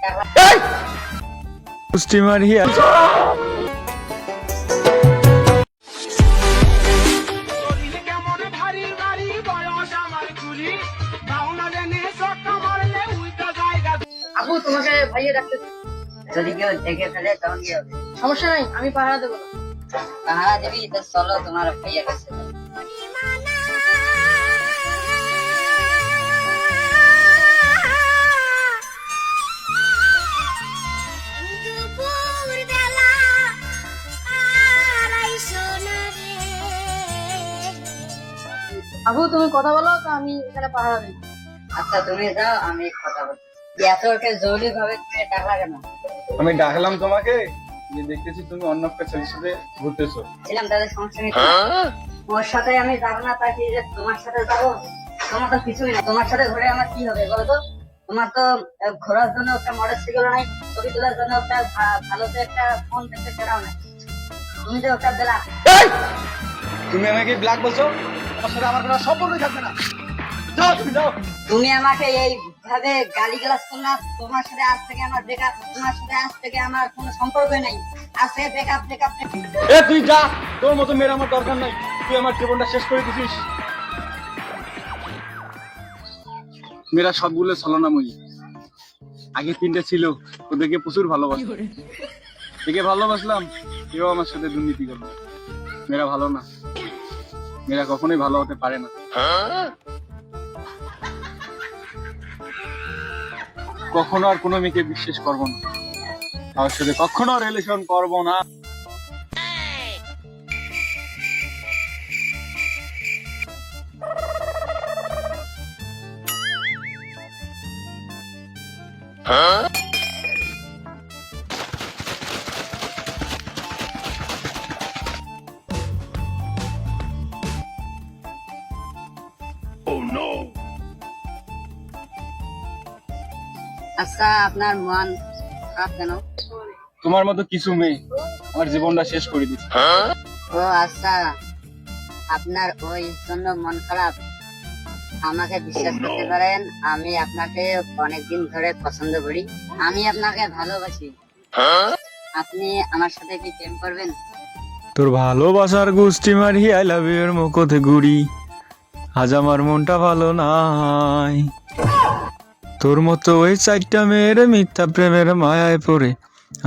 টাকা পুষ্টি মারিয়া আপু তোমাকে ভাইয়া ডাকতে। যদি কেউ দেখে ফেলে তখন কি হবে? সমস্যা নাই, আমি পাহারা দেবো না। পাহারা দিবি তো চলো তোমার ভাইয়া কাছে। আপু তুমি কথা বলো তো আমি এখানে পাহারা দিই। আচ্ছা তুমি যাও, আমি কথা বলছি। এত জরুরি ভাবে তুমি ডাকলা কেন? আমি ডাকলাম তোমাকে, যে দেখতেছি তুমি অন্য একটা ছেলের সাথে ঘুরতেছো। ছিলাম তাদের সমস্যা নেই। ওর সাথে আমি যাবো না তা কি যে তোমার সাথে যাবো? তোমার তো কিছুই না, তোমার সাথে ঘুরে আমার কি হবে বলো তো? তোমার তো ঘোরার জন্য একটা মোটর সাইকেল নাই, ছবি তোলার জন্য একটা ভালো একটা ফোন দেখতে সেটাও নাই। তুমি তো ওটা দিলা। তুমি আমাকে ব্ল্যাক বলছো, তোমার সাথে আমার কোনো সম্পর্কই থাকবে না। যাও তুমি যাও। তুমি আমাকে এইভাবে গালিগালাজ করলা। তোমার সাথে আজ থেকে আমার ব্রেকআপ, তোমার সাথে আজ থেকে আমার কোনো সম্পর্কই নাই। আজ থেকে ব্রেকআপ ব্রেকআপ। এ তুই যা, তোর মতো মেয়ের আমার দরকার নাই। তুই আমার জীবনটা শেষ করে দিছিস। মেয়েরা সবগুলো ছলনাময়ী। আগে তিনটে ছিল, ওদেরকে প্রচুর ভালোবাসতাম। একে ভালোবাসলাম, কেউ আমার সাথে দুর্নীতি করলো। মেয়েরা ভালো না, মেয়েরা কখনোই ভালো হতে পারে না। কখনো আর কোনো মেয়েকে বিশ্বাস করবো না, আমার সাথে কখনো রিলেশন করবো না। আচ্ছা আপনার মন খারাপ কেন? তোমার মতো কিছু মেয়ে আমার জীবনটা শেষ করে দিচ্ছে। ও আচ্ছা, আপনার ওই জন্য মন খারাপ। আমাকে বিশ্বাস করতে পারেন, আমি আপনাকে অনেকদিন ধরে পছন্দ করি, আমি আপনাকে ভালোবাসি। আপনি আমার সাথে কি প্রেম করবেন? তোর ভালোবাসার গোষ্ঠী মারি আই লাভ ইউ এর মুখতে গুড়ি। আজ আমার মনটা ভালো নাই। তোর মতো ওই চারটা মেয়ের মিথ্যা প্রেমের মায়ায় পড়ে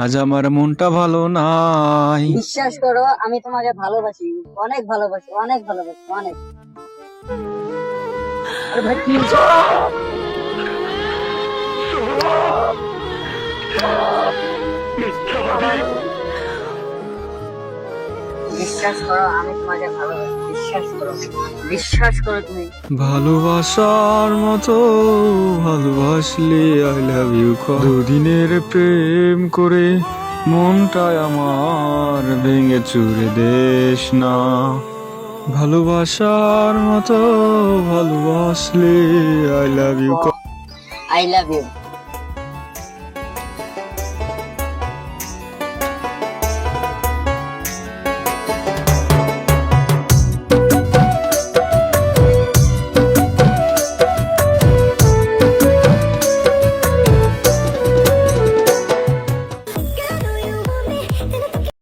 আজ আমার মনটা ভালো নাই। বিশ্বাস করো, আমি তোমাকে ভালোবাসি, অনেক ভালোবাসি, অনেক ভালোবাসি, অনেক। আরে ভাই কি বিশ্বাস করো, আমি তোমাকে ভালোবাসি, বিশ্বাস করো, বিশ্বাস করো তুমি। ভালোবাসার মতো ভালোবাসলে আই লাভ ইউ দুদিনের প্রেম করে মনটায় আমার ভেঙে চুরে দেশ না। ভালোবাসার মতো ভালোবাসলে I love you I love you.